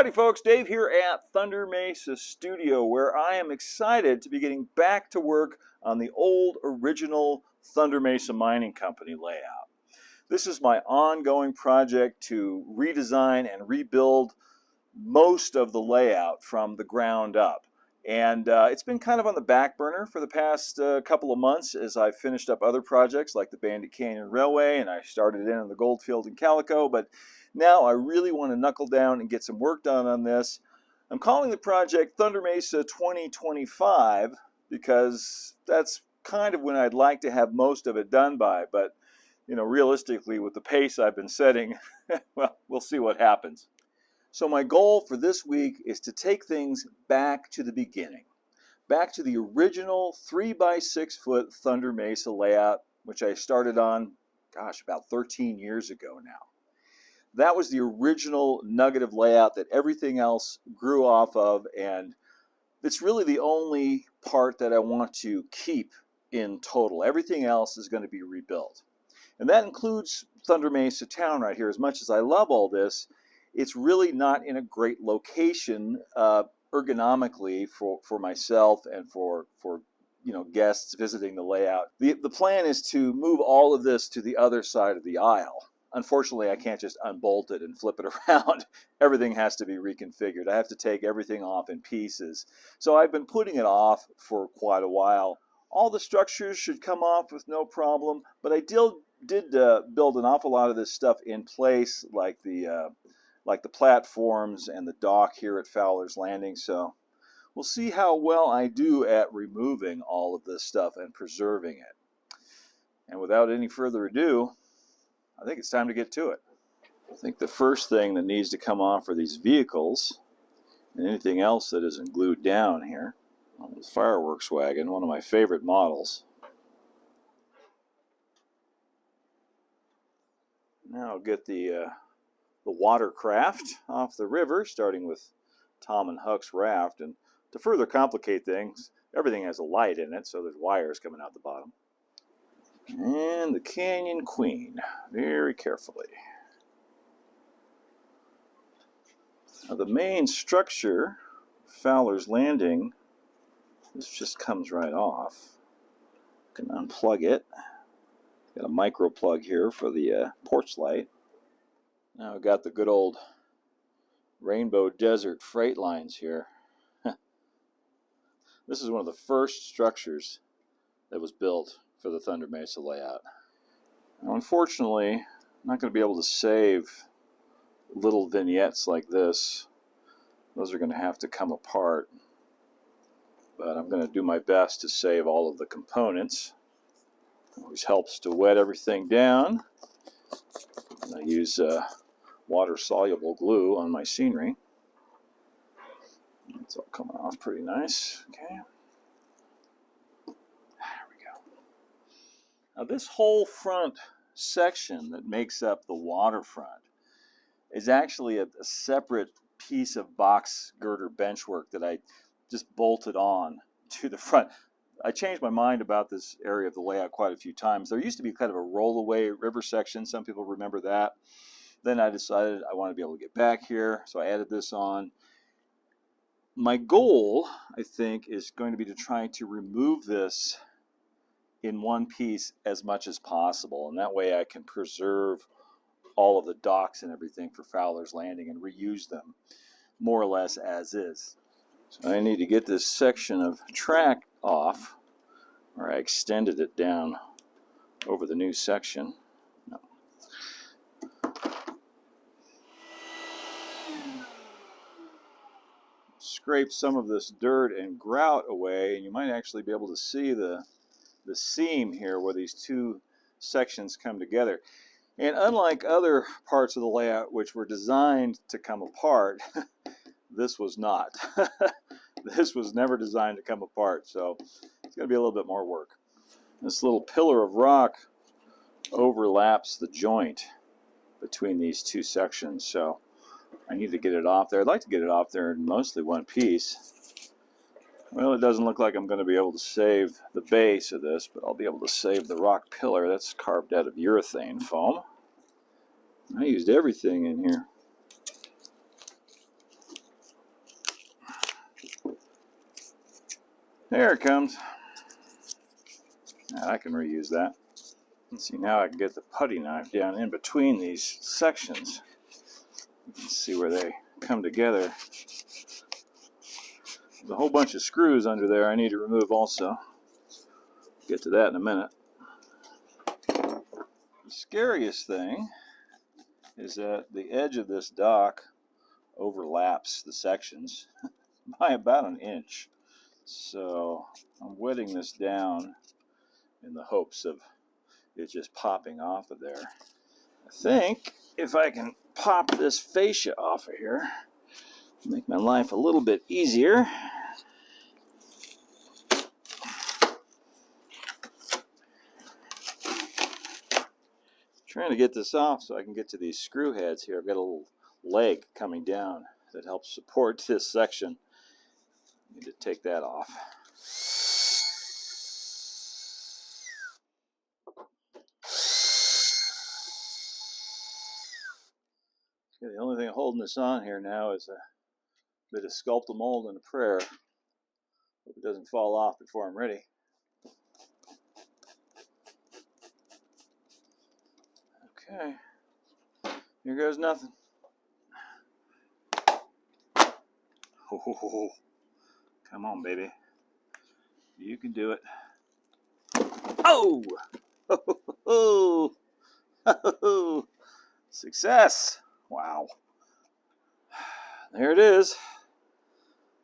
Howdy folks, Dave here at Thunder Mesa Studio, where I am excited to be getting back to work on the old original Thunder Mesa Mining Company layout. This is my ongoing project to redesign and rebuild most of the layout from the ground up. And it's been kind of on the back burner for the past couple of months as I've finished up other projects like the Bandit Canyon Railway, and I started in on the Goldfield in Calico, but now I really want to knuckle down and get some work done on this. I'm calling the project Thunder Mesa 2025 because that's kind of when I'd like to have most of it done by, but you know, realistically with the pace I've been setting, well, we'll see what happens. So my goal for this week is to take things back to the beginning, back to the original 3x6 foot Thunder Mesa layout, which I started on, gosh, about 13 years ago now. That was the original nugget of layout that everything else grew off of, and it's really the only part that I want to keep in total. Everything else is going to be rebuilt. And that includes Thunder Mesa town right here. As much as I love all this, it's really not in a great location ergonomically for myself and for guests visiting the layout. The plan is to move all of this to the other side of the aisle. Unfortunately, I can't just unbolt it and flip it around. Everything has to be reconfigured. I have to take everything off in pieces. So I've been putting it off for quite a while. All the structures should come off with no problem, but I did build an awful lot of this stuff in place, like the platforms and the dock here at Fowler's Landing. So we'll see how well I do at removing all of this stuff and preserving it. And without any further ado, I think it's time to get to it. I think the first thing that needs to come off are these vehicles and anything else that isn't glued down here. Well, the fireworks wagon, one of my favorite models. Now I'll get the watercraft off the river, starting with Tom and Huck's raft. And to further complicate things, everything has a light in it, so there's wires coming out the bottom. And the Canyon Queen, very carefully. Now the main structure, Fowler's Landing, this just comes right off. You can unplug it. Got a micro plug here for the porch light. Now we've got the good old Rainbow Desert freight lines here. This is one of the first structures that was built for the Thunder Mesa layout. Now, unfortunately, I'm not going to be able to save little vignettes like this. Those are going to have to come apart. But I'm going to do my best to save all of the components. It always helps to wet everything down. And I use water-soluble glue on my scenery. It's all coming off pretty nice. Okay. Now this whole front section that makes up the waterfront is actually a separate piece of box girder benchwork that I just bolted on to the front. I changed my mind about this area of the layout quite a few times. There used to be kind of a rollaway river section. Some people remember that. Then I decided I want to be able to get back here, so I added this on. My goal, I think, is going to be to try to remove this in one piece as much as possible, and that way I can preserve all of the docks and everything for Fowler's Landing and reuse them more or less as is. So I need to get this section of track off, or I extended it down over the new section. No. Scrape some of this dirt and grout away, and you might actually be able to see the seam here where these two sections come together. And unlike other parts of the layout which were designed to come apart, this was not. This was never designed to come apart, so it's going to be a little bit more work. This little pillar of rock overlaps the joint between these two sections, so I need to get it off there. I'd like to get it off there in mostly one piece. Well, it doesn't look like I'm going to be able to save the base of this, but I'll be able to save the rock pillar. That's carved out of urethane foam. I used everything in here. There it comes. Now I can reuse that. Let's see, now I can get the putty knife down in between these sections. You can see where they come together. There's a whole bunch of screws under there I need to remove also. Get to that in a minute. The scariest thing is that the edge of this dock overlaps the sections by about an inch. So I'm wetting this down in the hopes of it just popping off of there. I think if I can pop this fascia off of here, make my life a little bit easier. Trying to get this off so I can get to these screw heads here. I've got a little leg coming down that helps support this section. Need to take that off. Okay, the only thing holding this on here now is a bit of sculpt a mold and a prayer. Hope it doesn't fall off before I'm ready. Okay, here goes nothing. Oh, come on, baby. You can do it. Oh! Oh! Oh! Success! Wow. There it is.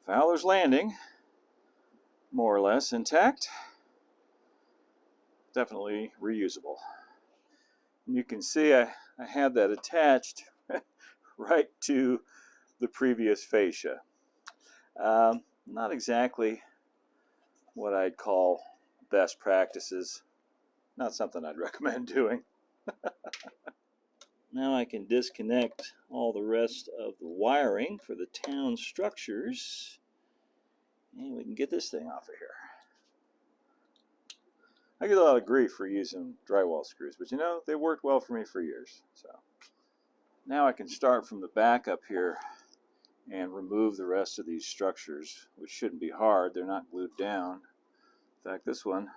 Fowler's Landing. More or less intact. Definitely reusable. And you can see I had that attached right to the previous fascia. Not exactly what I'd call best practices. Not something I'd recommend doing. Now I can disconnect all the rest of the wiring for the town structures. And we can get this thing off of here. I get a lot of grief for using drywall screws, but you know, they worked well for me for years. So now I can start from the back up here and remove the rest of these structures, which shouldn't be hard. They're not glued down. In fact, this one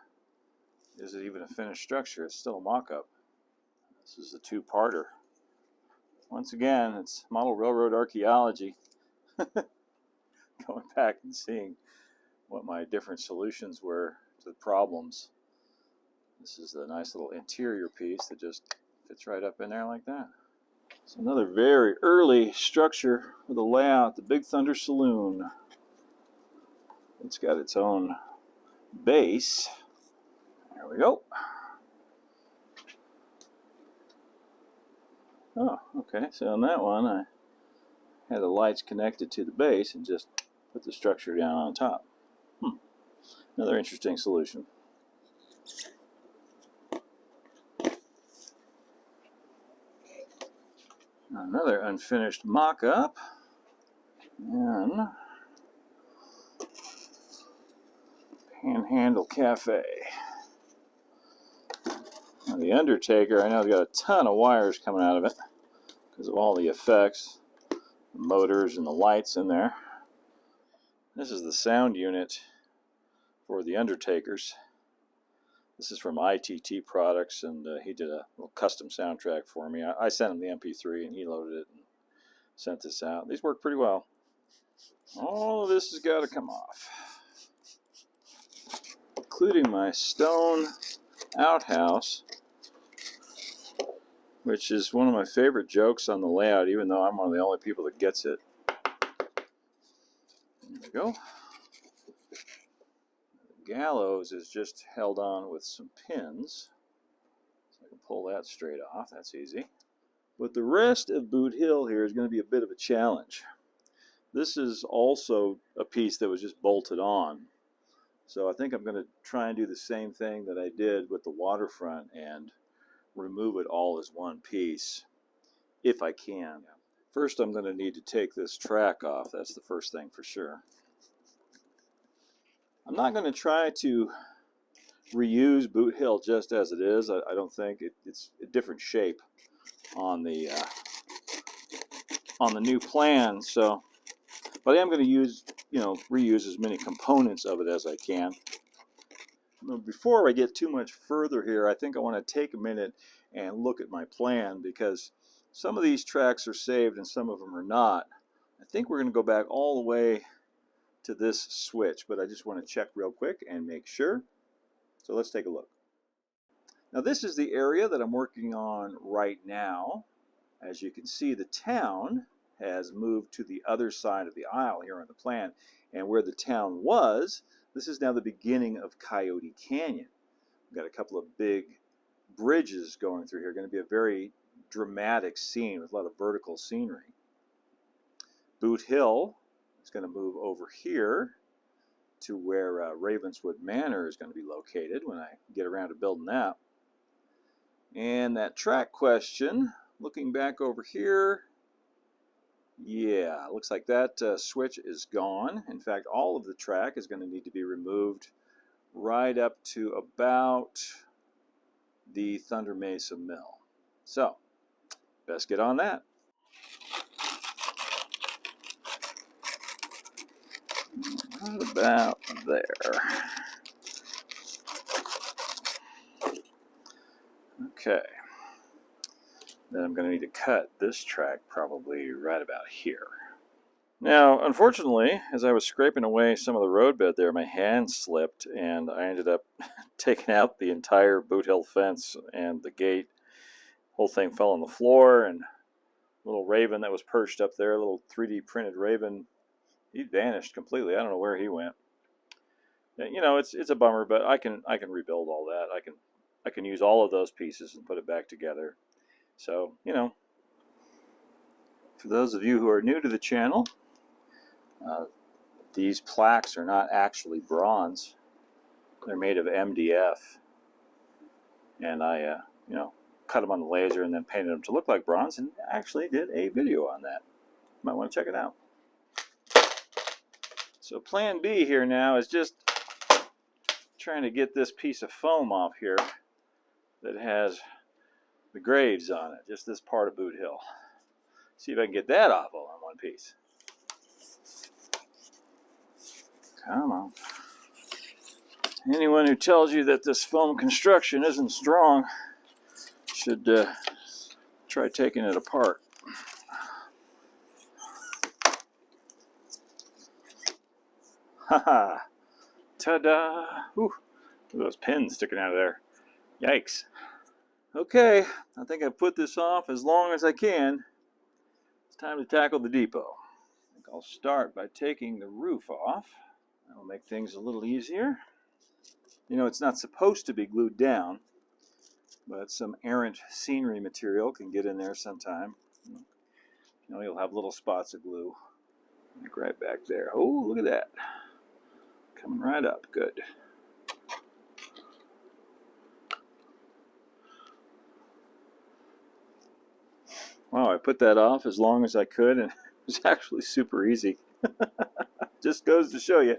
isn't even a finished structure. It's still a mock-up. This is a two-parter. Once again, it's model railroad archaeology. Going back and seeing what my different solutions were to the problems. This is the nice little interior piece that just fits right up in there like that. It's another very early structure for the layout, the Big Thunder Saloon. It's got its own base. There we go. Oh, okay, so on that one I had the lights connected to the base and just put the structure down on top. Another interesting solution. Another unfinished mock-up. And Panhandle Cafe. Now the Undertaker, I know it's got a ton of wires coming out of it because of all the effects, the motors and the lights in there. This is the sound unit for the Undertakers. This is from ITT Products, and he did a little custom soundtrack for me. I sent him the MP3, and he loaded it and sent this out. These work pretty well. All of this has got to come off, including my stone outhouse, which is one of my favorite jokes on the layout, even though I'm one of the only people that gets it. There we go. The gallows is just held on with some pins, so I can pull that straight off. That's easy. But the rest of Boot Hill here is going to be a bit of a challenge. This is also a piece that was just bolted on. So I think I'm going to try and do the same thing that I did with the waterfront and remove it all as one piece, if I can. First, I'm going to need to take this track off. That's the first thing for sure. I'm not going to try to reuse Boot Hill just as it is. I don't think it's a different shape on the new plan. So But I am going to use, reuse as many components of it as I can. Before I get too much further here, I think I want to take a minute and look at my plan, because some of these tracks are saved and some of them are not. I think we're going to go back all the way to this switch, but I just want to check real quick and make sure. So let's take a look. Now this is the area that I'm working on right now. As you can see, the town has moved to the other side of the aisle here on the plan, and where the town was, this is now the beginning of Coyote Canyon. We've got a couple of big bridges going through here. Going to be a very dramatic scene with a lot of vertical scenery. Boot Hill is going to move over here to where Ravenswood Manor is going to be located when I get around to building that. And that track question, looking back over here, yeah, looks like that switch is gone. In fact, all of the track is going to need to be removed right up to about the Thunder Mesa mill. So, best get on that. Right about there. Okay. Then I'm going to need to cut this track probably right about here. Now, unfortunately, as I was scraping away some of the roadbed there, my hand slipped and I ended up taking out the entire Boot Hill fence and the gate. Whole thing fell on the floor, and little raven that was perched up there, a little 3D printed raven, he vanished completely. I don't know where he went. You know, it's a bummer, but I can rebuild all that. I can use all of those pieces and put it back together. So, you know, for those of you who are new to the channel, these plaques are not actually bronze. They're made of MDF. And I, cut them on the laser and then painted them to look like bronze, and actually did a video on that. You might want to check it out. So plan B here now is just trying to get this piece of foam off here that has the graves on it, just this part of Boot Hill. See if I can get that off all in one piece. Come on. Anyone who tells you that this foam construction isn't strong should try taking it apart. Haha! Ta-da! Ooh, look at those pins sticking out of there. Yikes. Okay, I think I've put this off as long as I can. It's time to tackle the depot. I think I'll start by taking the roof off. That'll make things a little easier. You know, it's not supposed to be glued down, but some errant scenery material can get in there sometime. You know, you'll have little spots of glue. Like right back there. Oh, look at that. Coming right up. Good. Wow, I put that off as long as I could, and it was actually super easy. Just goes to show you.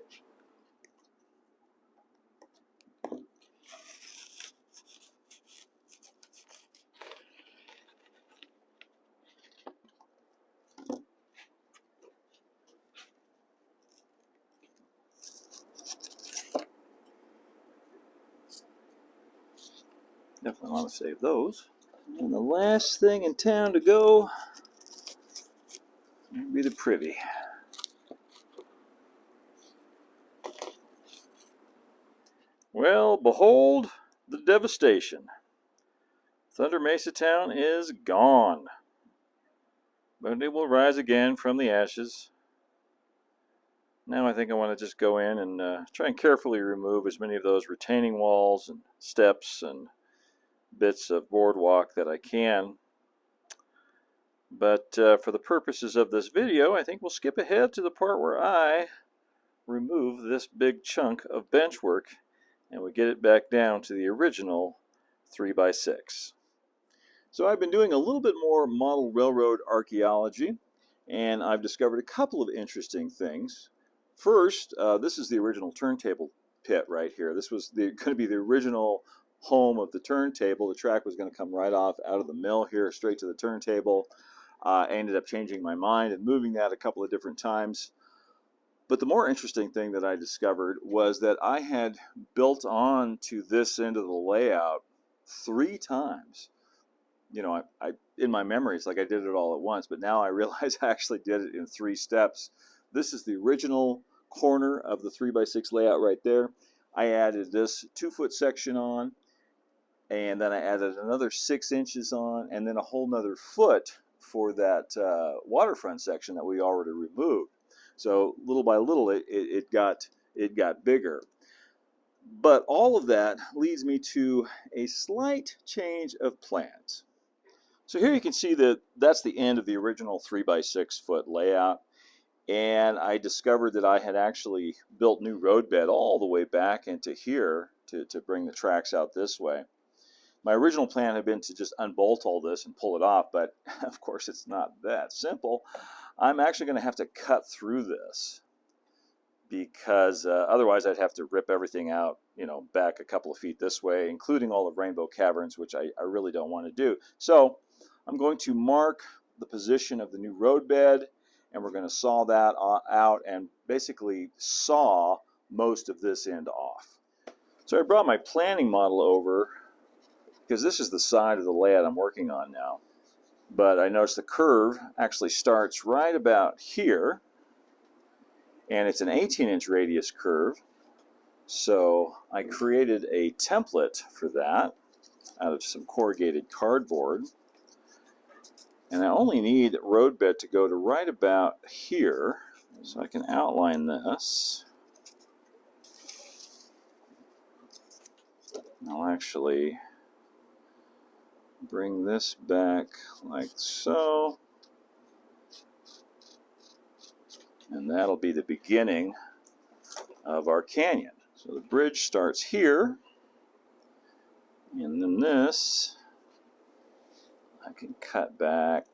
Definitely want to save those. And the last thing in town to go will be the privy. Well, behold the devastation. Thunder Mesa town is gone. But it will rise again from the ashes. Now I think I want to just go in and try and carefully remove as many of those retaining walls and steps and bits of boardwalk that I can. But for the purposes of this video, I think we'll skip ahead to the part where I remove this big chunk of benchwork and we get it back down to the original 3x6. So I've been doing a little bit more model railroad archaeology, and I've discovered a couple of interesting things. First, this is the original turntable pit right here. This was going to be the original home of the turntable. The track was going to come right off out of the mill here straight to the turntable. I ended up changing my mind and moving that a couple of different times. But the more interesting thing that I discovered was that I had built on to this end of the layout 3 times. You know, I in my memory, it's like I did it all at once, but now I realize I actually did it in 3 steps. This is the original corner of the 3x6 layout right there. I added this 2-foot section on, and then I added another 6 inches on, and then a whole nother foot for that waterfront section that we already removed. So little by little, it got bigger. But all of that leads me to a slight change of plans. So here you can see that that's the end of the original 3x6 foot layout. And I discovered that I had actually built new roadbed all the way back into here to bring the tracks out this way. My original plan had been to just unbolt all this and pull it off, but of course it's not that simple. I'm actually going to have to cut through this because otherwise I'd have to rip everything out, you know, back a couple of feet this way, including all of Rainbow Caverns, which I really don't want to do. So I'm going to mark the position of the new roadbed, and we're going to saw that out and basically saw most of this end off. So I brought my planning model over because this is the side of the layout I'm working on now. But I noticed the curve actually starts right about here, and it's an 18-inch radius curve. So I created a template for that out of some corrugated cardboard. And I only need roadbed to go to right about here, so I can outline this. I'll actually bring this back like so. And that'll be the beginning of our canyon. So the bridge starts here, and then this I can cut back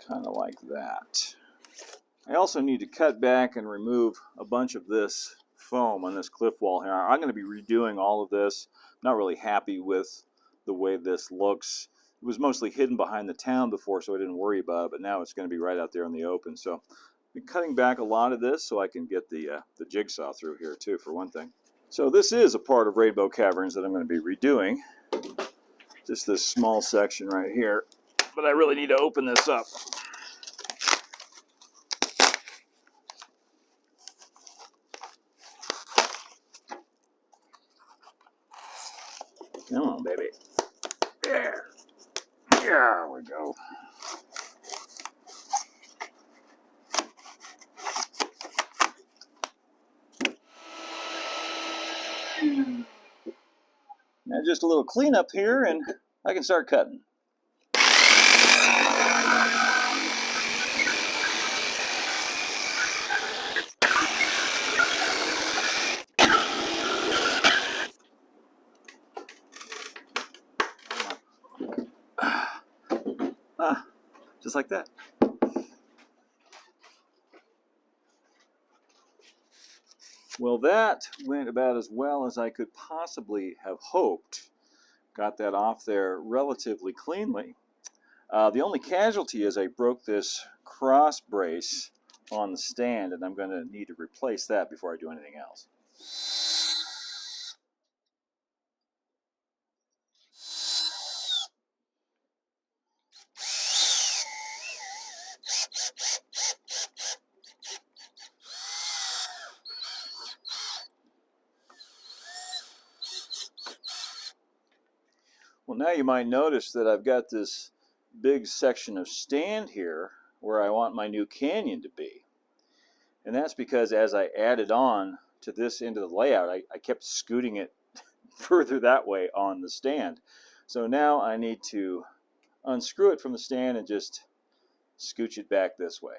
kind of like that. I also need to cut back and remove a bunch of this foam on this cliff wall here. I'm going to be redoing all of this. I'm not really happy with the way this looks. It was mostly hidden behind the town before, so I didn't worry about it, but now it's going to be right out there in the open. So I've been cutting back a lot of this so I can get the jigsaw through here too, for one thing. So this is a part of Rainbow Caverns that I'm going to be redoing. Just this small section right here, but I really need to open this up. Come on, baby. There. There we go. Now just a little cleanup here and I can start cutting. Just like that. Well, that went about as well as I could possibly have hoped. Got that off there relatively cleanly. The only casualty is I broke this cross brace on the stand, and I'm going to need to replace that before I do anything else. Well, now you might notice that I've got this big section of stand here where I want my new canyon to be. And that's because as I added on to this end of the layout, I kept scooting it further that way on the stand. So now I need to unscrew it from the stand and just scooch it back this way.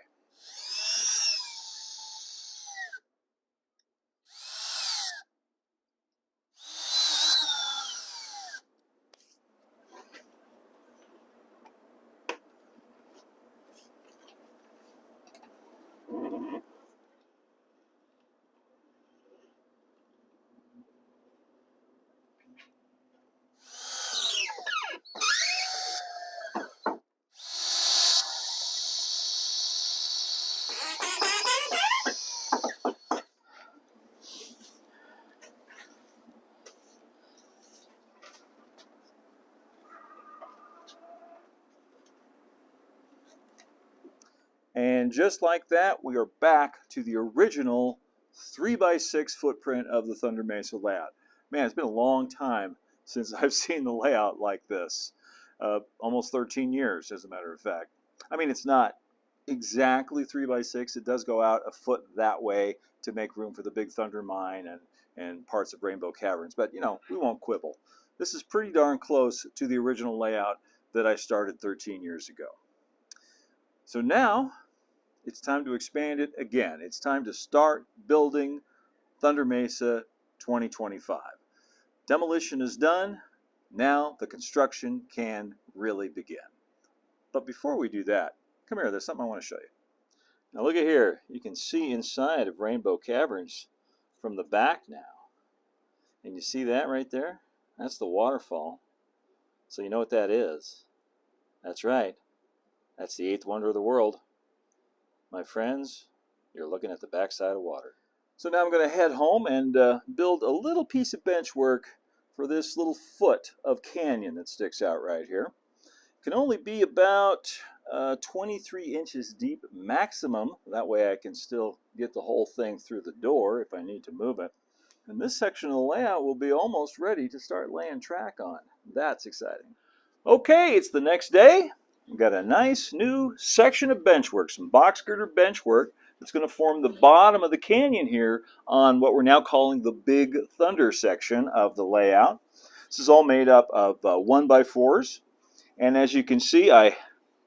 And just like that, we are back to the original 3x6 footprint of the Thunder Mesa layout. Man, it's been a long time since I've seen the layout like this. Almost 13 years, as a matter of fact. I mean, it's not exactly 3x6. It does go out a foot that way to make room for the Big Thunder Mine and parts of Rainbow Caverns. But, you know, we won't quibble. This is pretty darn close to the original layout that I started 13 years ago. So now, it's time to expand it again. It's time to start building Thunder Mesa 2025. Demolition is done. Now the construction can really begin. But before we do that, come here, there's something I want to show you. Now look at here. You can see inside of Rainbow Caverns from the back now. And you see that right there? That's the waterfall. So you know what that is. That's right. That's the eighth wonder of the world. My friends, you're looking at the backside of water. So now I'm going to head home and build a little piece of bench work for this little foot of canyon that sticks out right here. It can only be about 23 inches deep maximum. That way I can still get the whole thing through the door if I need to move it. And this section of the layout will be almost ready to start laying track on. That's exciting. Okay, it's the next day. We've got a nice new section of benchwork, some box girder benchwork that's going to form the bottom of the canyon here on what we're now calling the Big Thunder section of the layout. This is all made up of 1x4s, and as you can see, I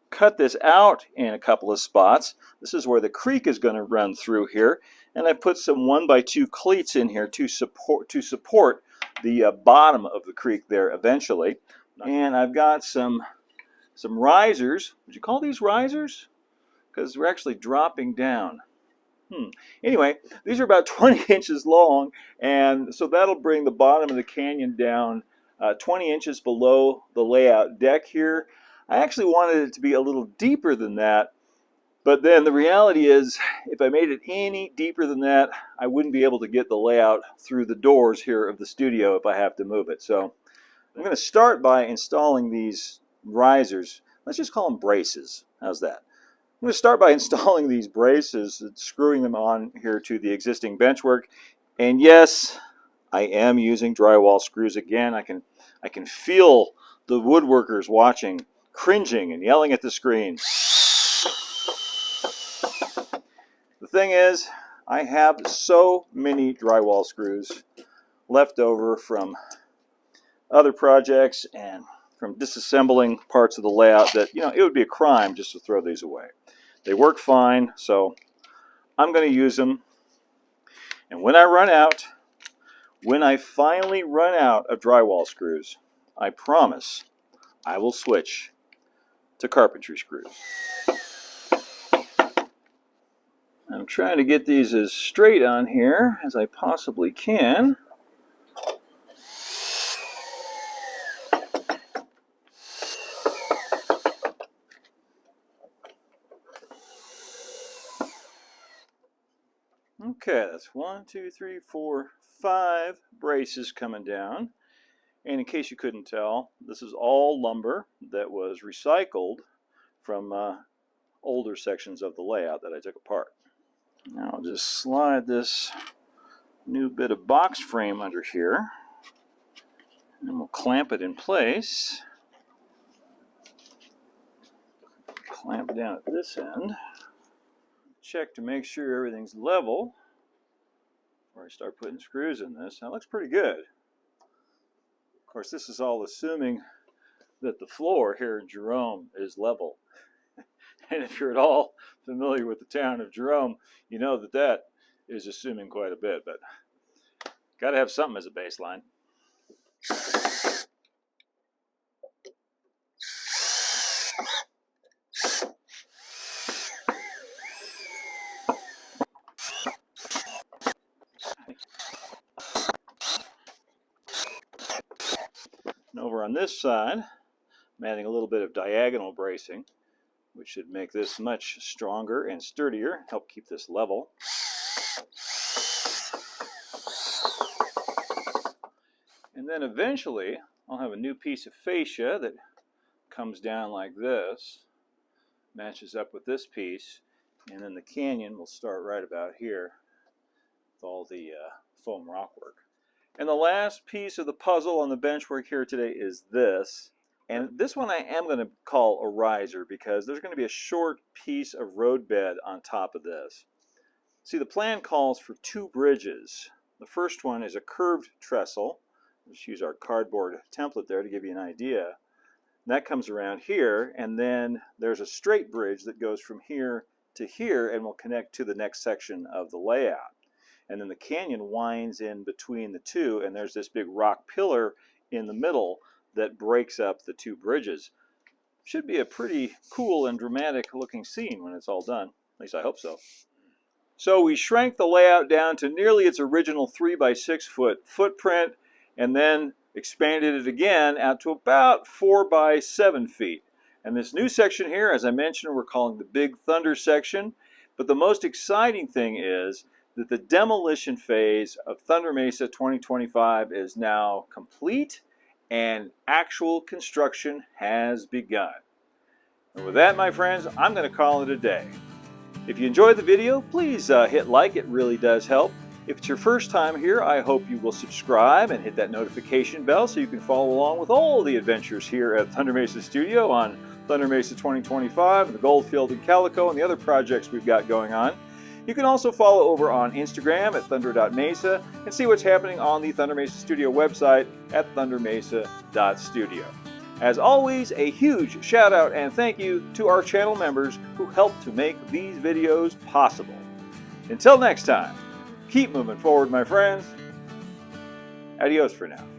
cut this out in a couple of spots. This is where the creek is going to run through here, and I put some 1x2 cleats in here to support the bottom of the creek there eventually. And I've got some risers. Would you call these risers? Because we're actually dropping down. Anyway, these are about 20 inches long, and so that'll bring the bottom of the canyon down 20 inches below the layout deck here. I actually wanted it to be a little deeper than that, but then the reality is if I made it any deeper than that, I wouldn't be able to get the layout through the doors here of the studio if I have to move it. So I'm going to start by installing these risers. Let's just call them braces. How's that? I'm going to start by installing these braces and screwing them on here to the existing benchwork. And yes, I am using drywall screws again. I can feel the woodworkers watching, cringing and yelling at the screen. The thing is, I have so many drywall screws left over from other projects and from disassembling parts of the layout that, you know, it would be a crime just to throw these away. They work fine, so I'm going to use them. And when I finally run out of drywall screws, I promise I will switch to carpentry screws. I'm trying to get these as straight on here as I possibly can. Okay, that's 1, 2, 3, 4, 5 braces coming down. And in case you couldn't tell, this is all lumber that was recycled from older sections of the layout that I took apart. Now I'll just slide this new bit of box frame under here, and we'll clamp it in place. Clamp down at this end. Check to make sure everything's level before I start putting screws in this. That looks pretty good. Of course, this is all assuming that the floor here in Jerome is level. And if you're at all familiar with the town of Jerome, you know that that is assuming quite a bit, but got to have something as a baseline. And over on this side, I'm adding a little bit of diagonal bracing, which should make this much stronger and sturdier, help keep this level. And then eventually, I'll have a new piece of fascia that comes down like this, matches up with this piece, And then the canyon will start right about here with all the foam rockwork. And the last piece of the puzzle on the benchwork here today is this. And this one I am going to call a riser because there's going to be a short piece of roadbed on top of this. See, the plan calls for 2 bridges. The first one is a curved trestle. Let's use our cardboard template there to give you an idea. And that comes around here, and then there's a straight bridge that goes from here to here and will connect to the next section of the layout. And then the canyon winds in between the two, and there's this big rock pillar in the middle that breaks up the 2 bridges. Should be a pretty cool and dramatic looking scene when it's all done. At least I hope so. So we shrank the layout down to nearly its original 3 by 6 foot footprint, and then expanded it again out to about 4 by 7 feet. And this new section here, as I mentioned, we're calling the Big Thunder section. But the most exciting thing is that the demolition phase of Thunder Mesa 2025 is now complete and actual construction has begun. And with that, my friends, I'm going to call it a day. If you enjoyed the video, please hit like. It really does help. If it's your first time here, I hope you will subscribe and hit that notification bell so you can follow along with all the adventures here at Thunder Mesa Studio on Thunder Mesa 2025, the Goldfield and Calico, and the other projects we've got going on. You can also follow over on Instagram at thunder.mesa and see what's happening on the Thunder Mesa Studio website at thundermesa.studio. As always, a huge shout out and thank you to our channel members who help to make these videos possible. Until next time, keep moving forward, my friends. Adios for now.